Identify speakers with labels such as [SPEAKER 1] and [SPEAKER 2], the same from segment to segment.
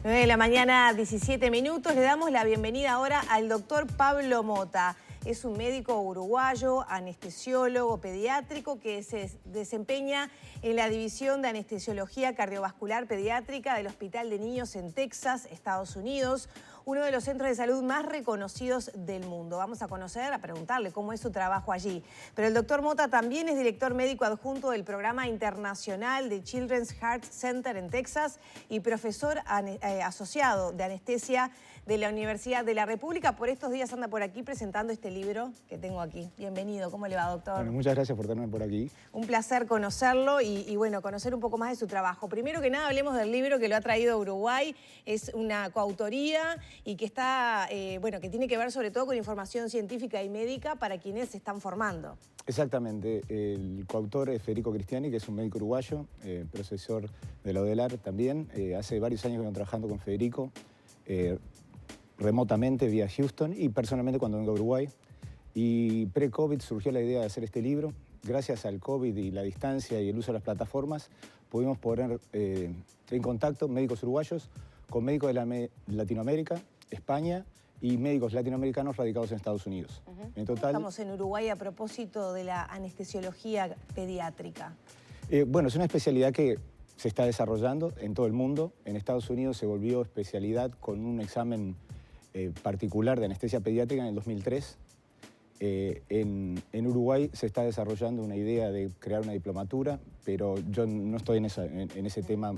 [SPEAKER 1] 9 de la mañana, 17 minutos. Le damos la bienvenida ahora al doctor Pablo Mota. Es un médico uruguayo, anestesiólogo pediátrico que se desempeña en la División de Anestesiología Cardiovascular Pediátrica del Hospital de Niños en Texas, Estados Unidos, uno de los centros de salud más reconocidos del mundo. Vamos a conocer, a preguntarle cómo es su trabajo allí. Pero el doctor Mota también es director médico adjunto del Programa Internacional de Children's Heart Center en Texas y profesor asociado de anestesia de la Universidad de la República. Por estos días anda por aquí presentando este libro que tengo aquí. Bienvenido, ¿cómo le va, doctor?
[SPEAKER 2] Bueno, muchas gracias por tenerme por aquí.
[SPEAKER 1] Un placer conocerlo y bueno, conocer un poco más de su trabajo. Primero que nada, hablemos del libro que lo ha traído a Uruguay. Es una coautoría y que está, bueno, que tiene que ver sobre todo con información científica y médica para quienes se están formando.
[SPEAKER 2] Exactamente. El coautor es Federico Cristiani, que es un médico uruguayo, profesor de la UDELAR también. Hace varios años que vengo trabajando con Federico, remotamente vía Houston y personalmente cuando vengo a Uruguay. Y pre-COVID surgió la idea de hacer este libro. Gracias al COVID y la distancia y el uso de las plataformas, pudimos poner en contacto médicos uruguayos con médicos de Latinoamérica, España y médicos latinoamericanos radicados en Estados Unidos. En total,
[SPEAKER 1] estamos en Uruguay a propósito de la anestesiología pediátrica.
[SPEAKER 2] Bueno, es una especialidad que se está desarrollando en todo el mundo. En Estados Unidos se volvió especialidad con un examen particular de anestesia pediátrica en el 2003. En Uruguay se está desarrollando una idea de crear una diplomatura, pero yo no estoy en ese tema,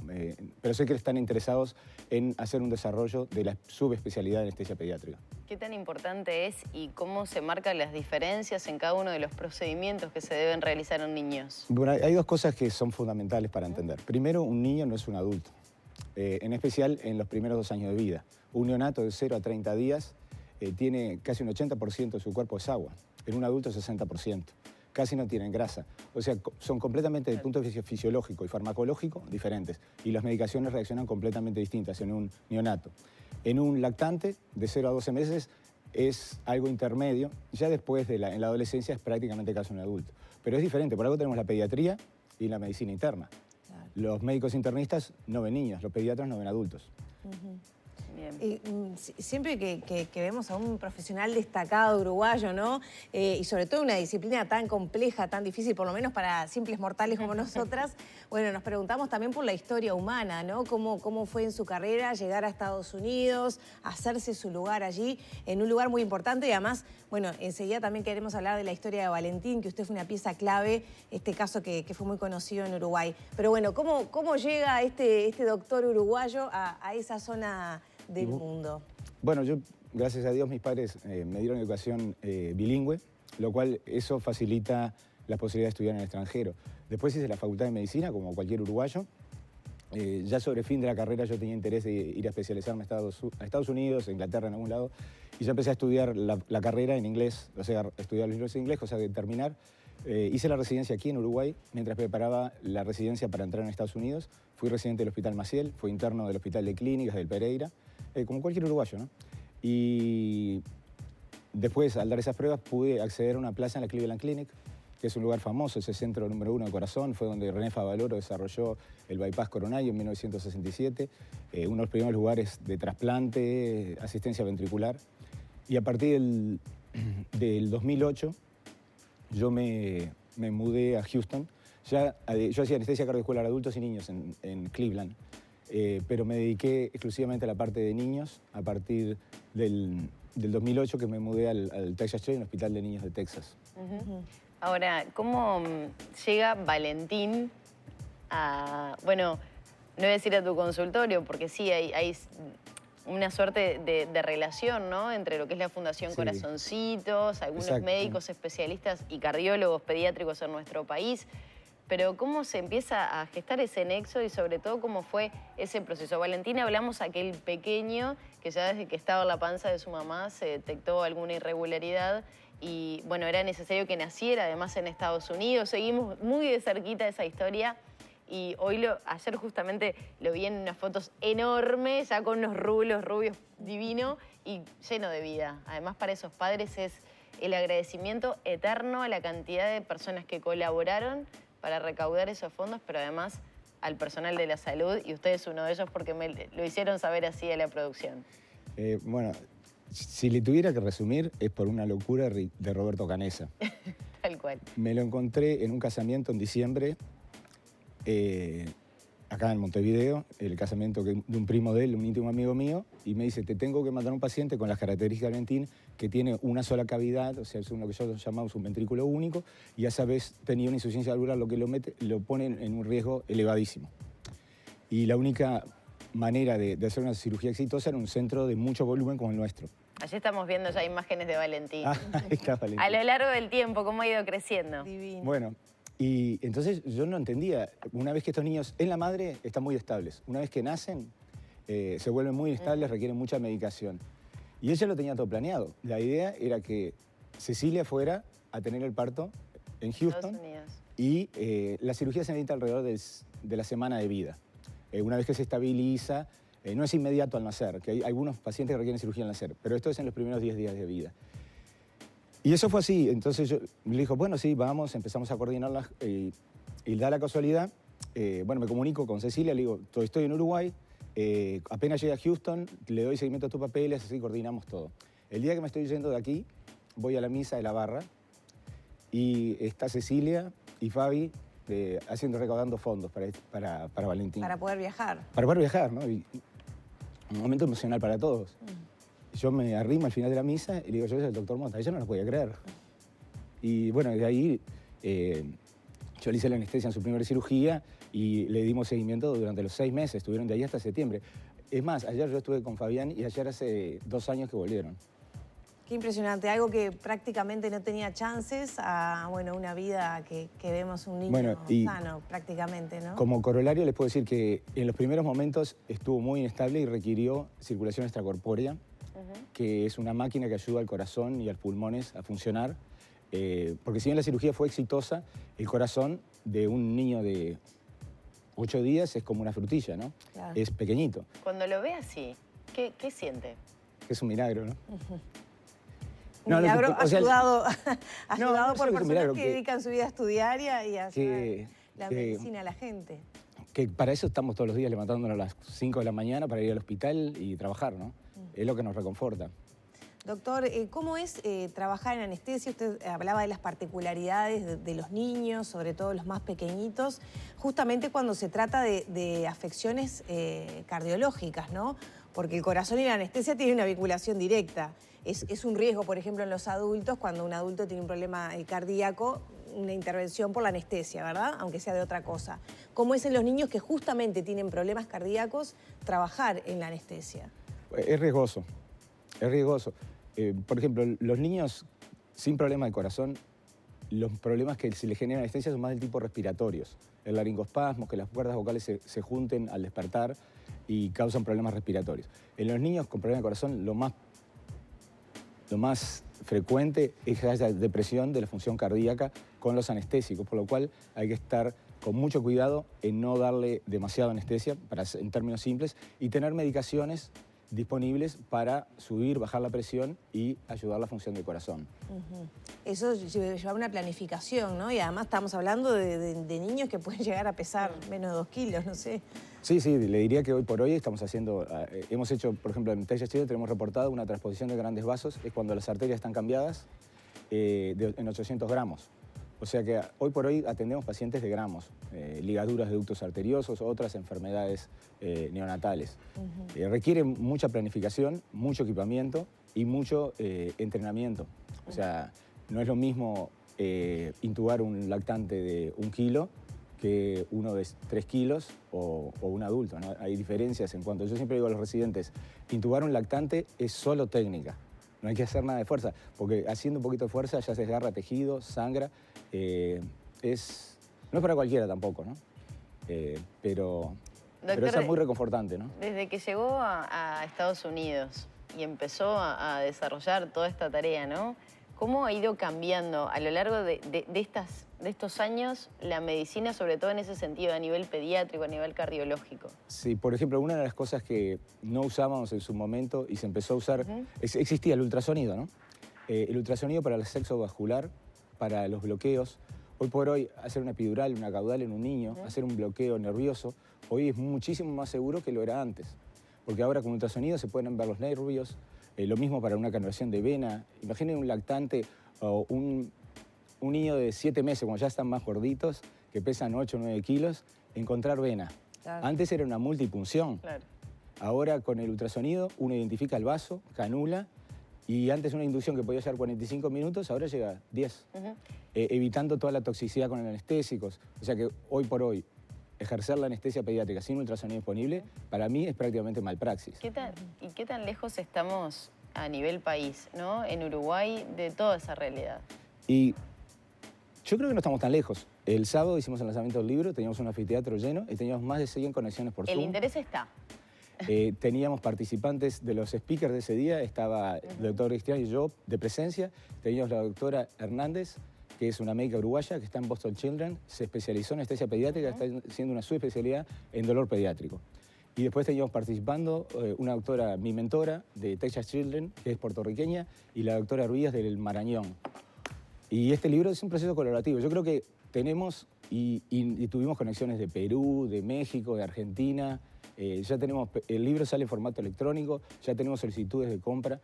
[SPEAKER 2] pero sé que están interesados en hacer un desarrollo de la subespecialidad de anestesia pediátrica.
[SPEAKER 3] ¿Qué tan importante es y cómo se marcan las diferencias en cada uno de los procedimientos que se deben realizar en niños?
[SPEAKER 2] Bueno, hay dos cosas que son fundamentales para entender. Primero, un niño no es un adulto, en especial en los primeros 2 años de vida. Un neonato de 0 a 30 días tiene casi un 80% de su cuerpo es agua. En un adulto 60%. Casi no tienen grasa. O sea, son completamente, desde el punto de vista fisiológico y farmacológico, diferentes. Y las medicaciones reaccionan completamente distintas en un neonato. En un lactante, de 0 a 12 meses, es algo intermedio. Ya después, en la adolescencia, es prácticamente casi un adulto. Pero es diferente. Por algo tenemos la pediatría y la medicina interna. Claro. Los médicos internistas no ven niños, los pediatras no ven adultos.
[SPEAKER 1] Siempre que vemos a un profesional destacado uruguayo, ¿no? Y sobre todo una disciplina tan compleja, tan difícil, por lo menos para simples mortales como nosotras, bueno, nos preguntamos también por la historia humana, ¿no? Cómo fue en su carrera llegar a Estados Unidos, hacerse su lugar allí, en un lugar muy importante y además, bueno, enseguida también queremos hablar de la historia de Valentín, que usted fue una pieza clave, este caso que fue muy conocido en Uruguay. Pero bueno, ¿cómo llega este doctor uruguayo a esa zona del mundo?
[SPEAKER 2] Bueno, yo, gracias a Dios, mis padres me dieron educación bilingüe, lo cual eso facilita la posibilidad de estudiar en el extranjero. Después hice la Facultad de Medicina, como cualquier uruguayo. Ya sobre el fin de la carrera yo tenía interés de ir a especializarme a Estados Unidos, a Inglaterra, en algún lado, y ya empecé a estudiar la carrera en inglés, o sea, estudiar los libros en inglés, cosa de terminar. Hice la residencia aquí en Uruguay mientras preparaba la residencia para entrar en Estados Unidos. Fui residente del Hospital Maciel, fui interno del Hospital de Clínicas del Pereira, como cualquier uruguayo, ¿no? Y después, al dar esas pruebas, pude acceder a una plaza en la Cleveland Clinic, que es un lugar famoso, es el centro número 1 de corazón, fue donde René Favaloro desarrolló el bypass coronario en 1967, uno de los primeros lugares de trasplante, asistencia ventricular. Y a partir del 2008, yo me mudé a Houston. Yo hacía anestesia cardiovascular adultos y niños en Cleveland, pero me dediqué exclusivamente a la parte de niños a partir del 2008, que me mudé al Texas Children's Hospital de Niños de Texas.
[SPEAKER 3] Ahora, ¿cómo llega Valentín a, bueno, no voy a decir a tu consultorio, porque sí, hay una suerte de relación, ¿no?, entre lo que es la Fundación Corazoncitos, algunos médicos especialistas y cardiólogos pediátricos en nuestro país, pero ¿cómo se empieza a gestar ese nexo y sobre todo cómo fue ese proceso? Valentín, hablamos aquel pequeño que ya desde que estaba en la panza de su mamá se detectó alguna irregularidad y bueno, era necesario que naciera además en Estados Unidos. Seguimos muy de cerquita esa historia y hoy ayer justamente lo vi en unas fotos enormes, ya con unos rulos rubios divino y lleno de vida. Además, para esos padres es el agradecimiento eterno a la cantidad de personas que colaboraron para recaudar esos fondos, pero además al personal de la salud y usted es uno de ellos porque me lo hicieron saber así a la producción.
[SPEAKER 2] Bueno, si le tuviera que resumir, es por una locura de Roberto Canessa.
[SPEAKER 3] Tal cual.
[SPEAKER 2] Me lo encontré en un casamiento en diciembre, acá en Montevideo, el casamiento de un primo de él, un íntimo amigo mío, y me dice, te tengo que mandar un paciente con las características de Valentín, que tiene una sola cavidad, o sea, es lo que nosotros llamamos un ventrículo único, y a esa vez tenía una insuficiencia valvular, lo que lo pone en un riesgo elevadísimo. Y la única manera de hacer una cirugía exitosa era un centro de mucho volumen como el nuestro.
[SPEAKER 3] Allí estamos viendo ya imágenes de Valentín.
[SPEAKER 2] Ah, ahí está Valentín.
[SPEAKER 3] A lo largo del tiempo, cómo ha ido creciendo.
[SPEAKER 1] Divino.
[SPEAKER 2] Bueno, y entonces yo no entendía, una vez que estos niños en la madre están muy estables, una vez que nacen se vuelven muy inestables, requieren mucha medicación. Y ella lo tenía todo planeado. La idea era que Cecilia fuera a tener el parto en Houston y la cirugía se necesita alrededor de la semana de vida. Una vez que se estabiliza, no es inmediato al nacer, que hay algunos pacientes que requieren cirugía al nacer, pero esto es en los primeros 10 días de vida. Y eso fue así, entonces yo le dijo, bueno, sí, vamos, empezamos a coordinarlas y da la casualidad, bueno, me comunico con Cecilia, le digo, estoy en Uruguay, apenas llegue a Houston, le doy seguimiento a tus papeles, así coordinamos todo. El día que me estoy yendo de aquí, voy a la misa de la barra y está Cecilia y Fabi recaudando fondos para Valentín.
[SPEAKER 1] Para poder viajar.
[SPEAKER 2] Para poder viajar, ¿no? Y un momento emocional para todos. Yo me arrimo al final de la misa y le digo, yo soy el doctor Mota. Ella no lo podía creer. Y bueno, de ahí yo le hice la anestesia en su primera cirugía y le dimos seguimiento durante los 6 meses. Estuvieron de ahí hasta septiembre. Es más, ayer yo estuve con Fabián y ayer hace 2 años que volvieron.
[SPEAKER 1] Qué impresionante, algo que prácticamente no tenía chances a, bueno, una vida que vemos un niño sano prácticamente, ¿no?
[SPEAKER 2] Como corolario les puedo decir que en los primeros momentos estuvo muy inestable y requirió circulación extracorpórea, que es una máquina que ayuda al corazón y a los pulmones a funcionar, porque si bien la cirugía fue exitosa, el corazón de un niño de 8 días es como una frutilla, ¿no? Claro. Es pequeñito.
[SPEAKER 3] Cuando lo ve así, ¿qué siente?
[SPEAKER 2] Es un milagro, ¿no?
[SPEAKER 1] Milagro ayudado por personas que dedican su vida a estudiar y a hacer la medicina a la gente.
[SPEAKER 2] Que para eso estamos todos los días levantándonos a las 5 de la mañana para ir al hospital y trabajar, ¿no? Es lo que nos reconforta.
[SPEAKER 1] Doctor, ¿cómo es trabajar en anestesia? Usted hablaba de las particularidades de los niños, sobre todo los más pequeñitos, justamente cuando se trata de afecciones cardiológicas, ¿no? Porque el corazón y la anestesia tienen una vinculación directa. Es un riesgo, por ejemplo, en los adultos, cuando un adulto tiene un problema cardíaco, una intervención por la anestesia, ¿verdad? Aunque sea de otra cosa. ¿Cómo es en los niños que justamente tienen problemas cardíacos trabajar en la anestesia?
[SPEAKER 2] Es riesgoso, es riesgoso. Por ejemplo, los niños sin problema de corazón, los problemas que se les generan anestesia son más del tipo respiratorios. El laringoespasmo, que las cuerdas vocales se junten al despertar y causan problemas respiratorios. En los niños con problemas de corazón, lo más frecuente es que haya depresión de la función cardíaca con los anestésicos, por lo cual hay que estar con mucho cuidado en no darle demasiada anestesia, en términos simples, y tener medicaciones disponibles para subir, bajar la presión y ayudar la función del corazón.
[SPEAKER 1] Eso lleva una planificación, ¿no? Y además estamos hablando de niños que pueden llegar a pesar menos de 2 kilos, no sé.
[SPEAKER 2] Sí, le diría que hoy por hoy hemos hecho, por ejemplo, en Texas Chile tenemos reportado una transposición de grandes vasos, es cuando las arterias están cambiadas en 800 gramos. O sea que hoy por hoy atendemos pacientes de gramos, ligaduras de ductos arteriosos, otras enfermedades neonatales. Requiere mucha planificación, mucho equipamiento y mucho entrenamiento. O sea, no es lo mismo intubar un lactante de 1 kilo que uno de 3 kilos o un adulto, ¿no? Hay diferencias en cuanto... Yo siempre digo a los residentes, intubar un lactante es solo técnica. No hay que hacer nada de fuerza, porque haciendo un poquito de fuerza ya se desgarra tejido, sangra. No es para cualquiera tampoco, ¿no? Pero eso es muy reconfortante, ¿no?
[SPEAKER 3] Desde que llegó a Estados Unidos y empezó a desarrollar toda esta tarea, ¿no? ¿Cómo ha ido cambiando a lo largo de estos años la medicina, sobre todo en ese sentido, a nivel pediátrico, a nivel cardiológico?
[SPEAKER 2] Sí, por ejemplo, una de las cosas que no usábamos en su momento y se empezó a usar, existía el ultrasonido, ¿no? El ultrasonido para el sexo vascular, para los bloqueos. Hoy por hoy, hacer una epidural, una caudal en un niño, hacer un bloqueo nervioso, hoy es muchísimo más seguro que lo era antes. Porque ahora con ultrasonido se pueden ver los nervios, lo mismo para una canulación de vena. Imaginen un lactante o un niño de 7 meses, cuando ya están más gorditos, que pesan 8 o 9 kilos, encontrar vena. Claro. Antes era una multipunción. Claro. Ahora con el ultrasonido uno identifica el vaso, canula, y antes una inducción que podía llevar 45 minutos, ahora llega 10. Evitando toda la toxicidad con anestésicos. O sea que hoy por hoy, ejercer la anestesia pediátrica sin ultrasonido disponible, para mí es prácticamente malpraxis.
[SPEAKER 3] ¿Y qué tan lejos estamos a nivel país, ¿no? En Uruguay, de toda esa realidad?
[SPEAKER 2] Y yo creo que no estamos tan lejos. El sábado hicimos el lanzamiento del libro, teníamos un anfiteatro lleno y teníamos más de 100 conexiones por Zoom.
[SPEAKER 3] El interés está.
[SPEAKER 2] Teníamos participantes de los speakers de ese día, estaba el doctor Cristian y yo de presencia, teníamos la doctora Hernández, que es una médica uruguaya que está en Boston Children, se especializó en anestesia pediátrica, está haciendo una subespecialidad en dolor pediátrico. Y después teníamos participando una doctora, mi mentora, de Texas Children, que es puertorriqueña, y la doctora Ruiz del Marañón. Y este libro es un proceso colaborativo. Yo creo que tenemos y tuvimos conexiones de Perú, de México, de Argentina. Ya tenemos, el libro sale en formato electrónico, ya tenemos solicitudes de compra.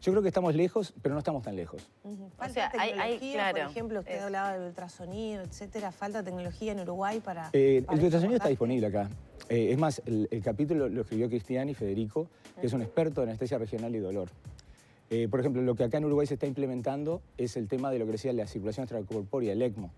[SPEAKER 2] Yo creo que estamos lejos, pero no estamos tan lejos.
[SPEAKER 1] Falta tecnología, por ejemplo, usted hablaba del ultrasonido, etcétera. Falta tecnología en Uruguay para
[SPEAKER 2] el ultrasonido está disponible acá. Es más, el capítulo lo escribió Cristian y Federico, que es un experto en anestesia regional y dolor. Por ejemplo, lo que acá en Uruguay se está implementando es el tema de lo que decía la circulación extracorpórea, el ECMO.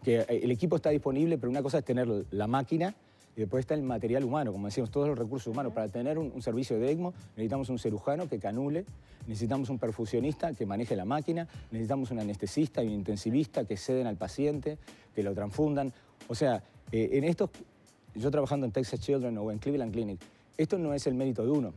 [SPEAKER 2] Que el equipo está disponible, pero una cosa es tener la máquina y después está el material humano, como decíamos, todos los recursos humanos. Para tener un servicio de ECMO necesitamos un cirujano que canule, necesitamos un perfusionista que maneje la máquina, necesitamos un anestesista y un intensivista que ceden al paciente, que lo transfundan. O sea, en estos, yo trabajando en Texas Children o en Cleveland Clinic, esto no es el mérito de uno.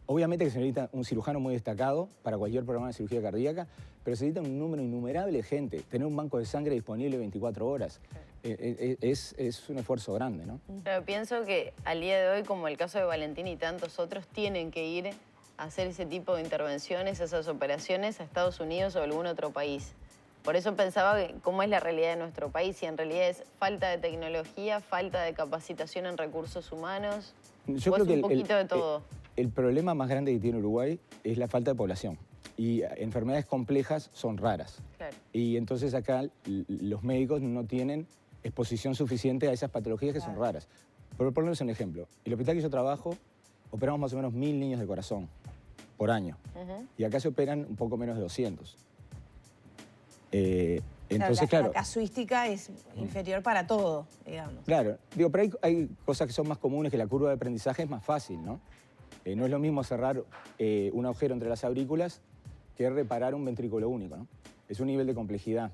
[SPEAKER 2] Obviamente que se necesita un cirujano muy destacado para cualquier programa de cirugía cardíaca, pero se necesita un número innumerable de gente. Tener un banco de sangre disponible 24 horas es un esfuerzo grande, ¿no?
[SPEAKER 3] Pero pienso que al día de hoy, como el caso de Valentín y tantos otros, tienen que ir a hacer ese tipo de intervenciones, esas operaciones a Estados Unidos o algún otro país. Por eso pensaba cómo es la realidad de nuestro país, si en realidad es falta de tecnología, falta de capacitación en recursos humanos,
[SPEAKER 2] yo
[SPEAKER 3] o
[SPEAKER 2] creo
[SPEAKER 3] es un
[SPEAKER 2] que
[SPEAKER 3] poquito de todo.
[SPEAKER 2] El problema más grande que tiene Uruguay es la falta de población. Y enfermedades complejas son raras. Claro. Y entonces acá los médicos no tienen exposición suficiente a esas patologías que son raras. Por ponerles un ejemplo, el hospital que yo trabajo, operamos más o menos 1000 niños de corazón por año. Y acá se operan un poco menos de 200. Entonces,
[SPEAKER 1] la casuística es inferior para todo, digamos.
[SPEAKER 2] Claro, digo, pero hay cosas que son más comunes, que la curva de aprendizaje es más fácil, ¿no? No es lo mismo cerrar un agujero entre las aurículas que reparar un ventrículo único, ¿no? Es un nivel de complejidad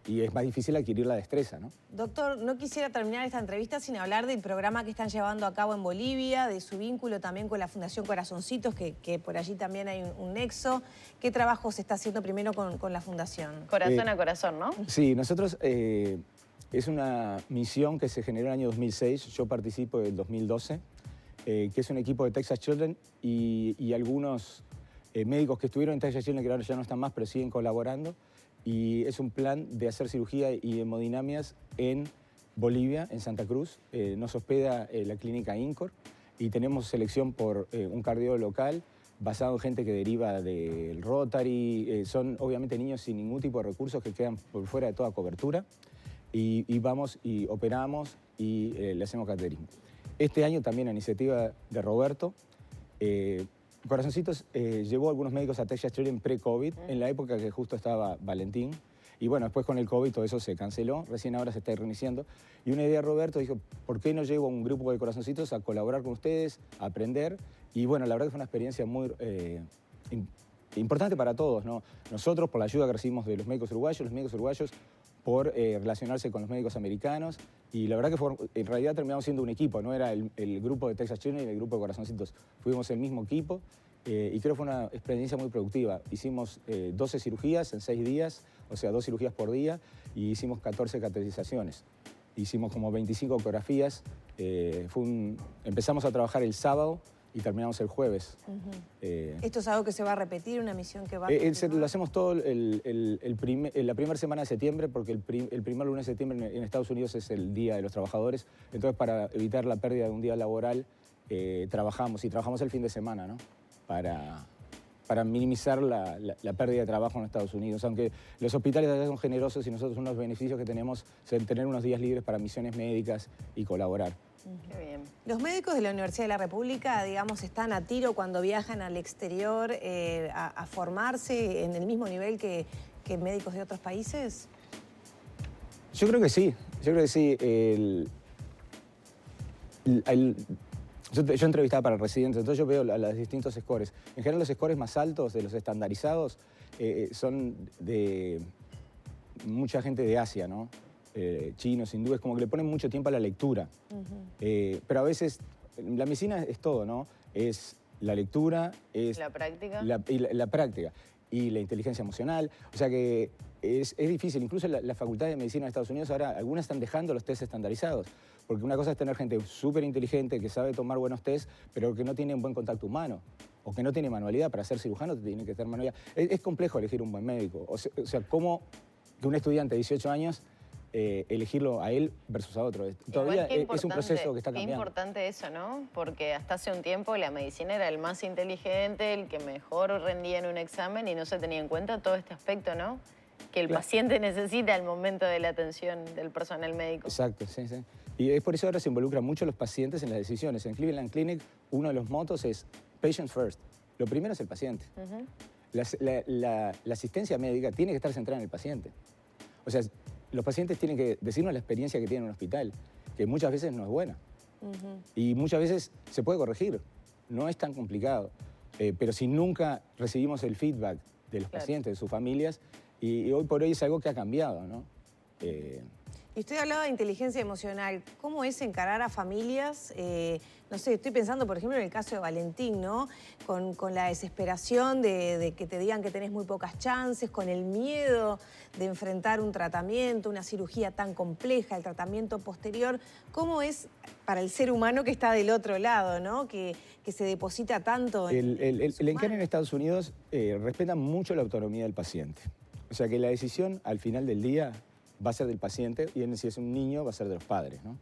[SPEAKER 2] y es más difícil adquirir la destreza, ¿no?
[SPEAKER 1] Doctor, no quisiera terminar esta entrevista sin hablar del programa que están llevando a cabo en Bolivia, de su vínculo también con la Fundación Corazoncitos, que por allí también hay un nexo. ¿Qué trabajo se está haciendo primero con la Fundación?
[SPEAKER 3] Corazón a corazón, ¿no?
[SPEAKER 2] Sí, nosotros... es una misión que se generó en el año 2006, yo participo del 2012, que es un equipo de Texas Children y algunos médicos que estuvieron en Texas Children, que ahora ya no están más, pero siguen colaborando. Y es un plan de hacer cirugía y hemodinamias en Bolivia, en Santa Cruz. Nos hospeda la clínica INCOR y tenemos selección por un cardiólogo local, basado en gente que deriva del Rotary. Son obviamente niños sin ningún tipo de recursos que quedan por fuera de toda cobertura. Y vamos y operamos y le hacemos cateterismo. Este año también a iniciativa de Roberto, Corazoncitos llevó a algunos médicos a Texas Children pre-COVID, en la época que justo estaba Valentín. Y bueno, después con el COVID todo eso se canceló, recién ahora se está reiniciando. Y una idea Roberto dijo, ¿por qué no llevo a un grupo de Corazoncitos a colaborar con ustedes, a aprender? Y bueno, la verdad que fue una experiencia muy importante para todos, ¿no? Nosotros por la ayuda que recibimos de los médicos uruguayos por relacionarse con los médicos americanos. Y la verdad que en realidad terminamos siendo un equipo, no era el grupo de Texas Children y el grupo de Corazoncitos. Fuimos el mismo equipo y creo que fue una experiencia muy productiva. Hicimos 12 cirugías en 6 días, o sea, 2 cirugías por día, y hicimos 14 cateterizaciones. Hicimos como 25 ecografías. Empezamos a trabajar el sábado y terminamos el jueves.
[SPEAKER 1] ¿Esto es algo que se va a repetir, una misión que va a continuar?
[SPEAKER 2] Lo hacemos todo la primera semana de septiembre, porque el primer lunes de septiembre en Estados Unidos es el Día de los Trabajadores. Entonces, para evitar la pérdida de un día laboral, trabajamos el fin de semana, ¿no? Para minimizar la pérdida de trabajo en Estados Unidos. Aunque los hospitales allá son generosos y nosotros uno de los beneficios que tenemos es tener unos días libres para misiones médicas y colaborar.
[SPEAKER 3] Qué bien.
[SPEAKER 1] Los médicos de la Universidad de la República, digamos, están a tiro cuando viajan al exterior a formarse en el mismo nivel que médicos de otros países.
[SPEAKER 2] Yo creo que sí, Yo entrevistaba para residentes, entonces yo veo los distintos scores. En general los scores más altos de los estandarizados son de mucha gente de Asia, ¿no? Chinos, hindúes, como que le ponen mucho tiempo a la lectura. Pero a veces, la medicina es todo, ¿no? Es la lectura, es
[SPEAKER 3] la práctica.
[SPEAKER 2] La práctica y la inteligencia emocional. O sea que es difícil. Incluso la Facultad de Medicina de Estados Unidos ahora, algunas están dejando los test estandarizados. Porque una cosa es tener gente súper inteligente que sabe tomar buenos test, pero que no tiene un buen contacto humano. O que no tiene manualidad. Para ser cirujano tiene que tener manualidad. Es complejo elegir un buen médico. O sea, ¿cómo que un estudiante de 18 años elegirlo a él versus a otro? Todavía es un proceso que está cambiando.
[SPEAKER 3] Qué importante eso, ¿no? Porque hasta hace un tiempo la medicina era el más inteligente, el que mejor rendía en un examen y no se tenía en cuenta todo este aspecto, ¿no? Que el paciente necesita al momento de la atención del personal médico.
[SPEAKER 2] Exacto, sí, sí. Y es por eso ahora se involucran mucho los pacientes en las decisiones. En Cleveland Clinic, uno de los motos es patient first. Lo primero es el paciente. La asistencia médica tiene que estar centrada en el paciente. O sea, los pacientes tienen que decirnos la experiencia que tienen en un hospital, que muchas veces no es buena. Y muchas veces se puede corregir. No es tan complicado. Pero si nunca recibimos el feedback de los pacientes, de sus familias, y hoy por hoy es algo que ha cambiado, ¿no?
[SPEAKER 1] Y usted hablaba de inteligencia emocional. ¿Cómo es encarar a familias? No sé, estoy pensando, por ejemplo, en el caso de Valentín, ¿no? Con la desesperación de que te digan que tenés muy pocas chances, con el miedo de enfrentar un tratamiento, una cirugía tan compleja, el tratamiento posterior. ¿Cómo es para el ser humano que está del otro lado, ¿no? Que se deposita tanto en
[SPEAKER 2] el encare en Estados Unidos respeta mucho la autonomía del paciente. O sea que la decisión al final del día va a ser del paciente y si es un niño va a ser de los padres, ¿no?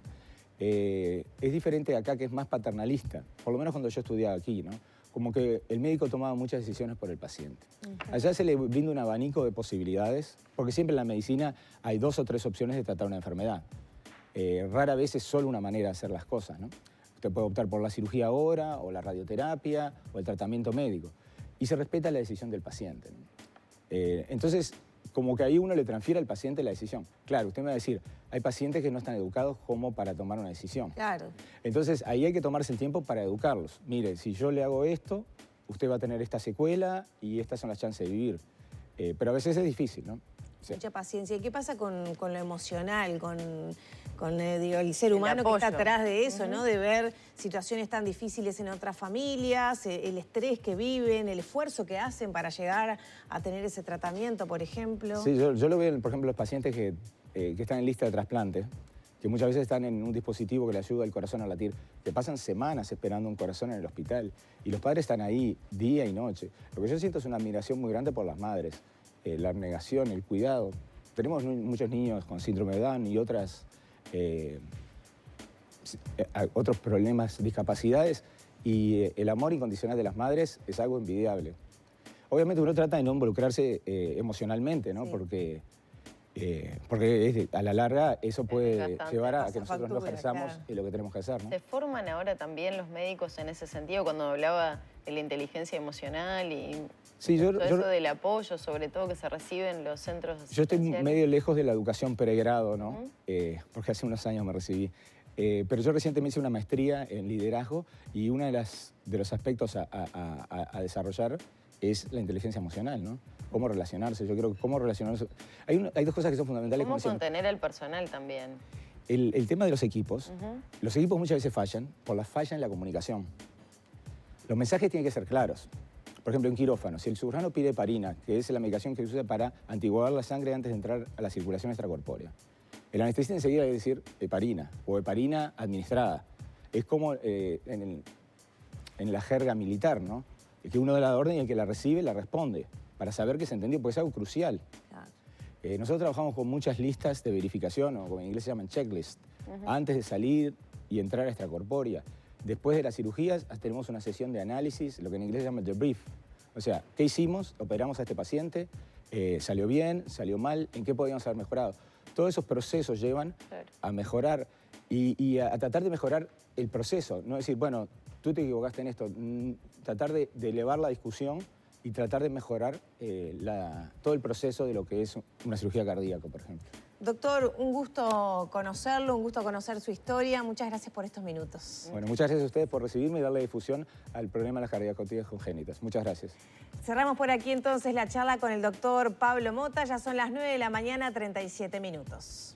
[SPEAKER 2] Es diferente acá, que es más paternalista, por lo menos cuando yo estudiaba aquí, ¿no? Como que el médico tomaba muchas decisiones por el paciente. Allá se le brinda un abanico de posibilidades, porque siempre en la medicina hay 2 o 3 opciones de tratar una enfermedad. Rara vez es solo una manera de hacer las cosas, ¿no? Usted puede optar por la cirugía ahora, o la radioterapia, o el tratamiento médico. Y se respeta la decisión del paciente, ¿no? Entonces, como que ahí uno le transfiere al paciente la decisión. Claro, usted me va a decir, hay pacientes que no están educados como para tomar una decisión.
[SPEAKER 1] Claro.
[SPEAKER 2] Entonces, ahí hay que tomarse el tiempo para educarlos. Mire, si yo le hago esto, usted va a tener esta secuela y estas son las chances de vivir. Pero a veces es difícil, ¿no? Sí.
[SPEAKER 1] Mucha paciencia. ¿Y qué pasa con lo emocional, con digo, el ser humano que está atrás de eso, ¿no? De ver situaciones tan difíciles en otras familias, el estrés que viven, el esfuerzo que hacen para llegar a tener ese tratamiento, por ejemplo?
[SPEAKER 2] Sí, yo lo veo, por ejemplo, los pacientes que están en lista de trasplante, que muchas veces están en un dispositivo que le ayuda al corazón a latir, que pasan semanas esperando un corazón en el hospital y los padres están ahí día y noche. Lo que yo siento es una admiración muy grande por las madres, la abnegación, el cuidado. Tenemos muchos niños con síndrome de Down y otros problemas, discapacidades, y el amor incondicional de las madres es algo envidiable. Obviamente uno trata de no involucrarse emocionalmente, ¿no? Sí. Porque a la larga eso puede llevar a que nosotros no ejerzamos lo que tenemos que hacer, ¿no?
[SPEAKER 3] ¿Se forman ahora también los médicos en ese sentido cuando hablaba de la inteligencia emocional y todo eso del apoyo, sobre todo que se recibe en los centros asistenciales?
[SPEAKER 2] Yo estoy medio lejos de la educación pregrado, ¿no? Porque hace unos años me recibí. Pero yo recientemente hice una maestría en liderazgo y uno de los aspectos a desarrollar es la inteligencia emocional, ¿no? Cómo relacionarse. Yo creo que cómo relacionarse. Hay 2 cosas que son fundamentales.
[SPEAKER 3] ¿Cómo contener al personal también?
[SPEAKER 2] El tema de los equipos. Los equipos muchas veces fallan por la falla en la comunicación. Los mensajes tienen que ser claros. Por ejemplo, en quirófano, si el cirujano pide heparina, que es la medicación que se usa para antiguar la sangre antes de entrar a la circulación extracorpórea, el anestesista enseguida debe decir heparina o heparina administrada. Es como en la jerga militar, ¿no? Que uno da la orden y el que la recibe la responde, para saber que se entendió, porque es algo crucial.
[SPEAKER 1] Claro.
[SPEAKER 2] Nosotros trabajamos con muchas listas de verificación, o como en inglés se llaman checklist, antes de salir y entrar a extracorpórea. Después de las cirugías tenemos una sesión de análisis, lo que en inglés se llama debrief. O sea, ¿qué hicimos? Operamos a este paciente, salió bien, salió mal, ¿en qué podíamos haber mejorado? Todos esos procesos llevan a mejorar y a tratar de mejorar el proceso. No decir, bueno, tú te equivocaste en esto, tratar de elevar la discusión y tratar de mejorar todo el proceso de lo que es una cirugía cardíaca, por ejemplo.
[SPEAKER 1] Doctor, un gusto conocerlo, un gusto conocer su historia. Muchas gracias por estos minutos.
[SPEAKER 2] Bueno, muchas gracias a ustedes por recibirme y darle difusión al problema de las cardiacotías congénitas. Muchas gracias.
[SPEAKER 1] Cerramos por aquí entonces la charla con el doctor Pablo Mota. Ya son las 9 de la mañana, 37 minutos.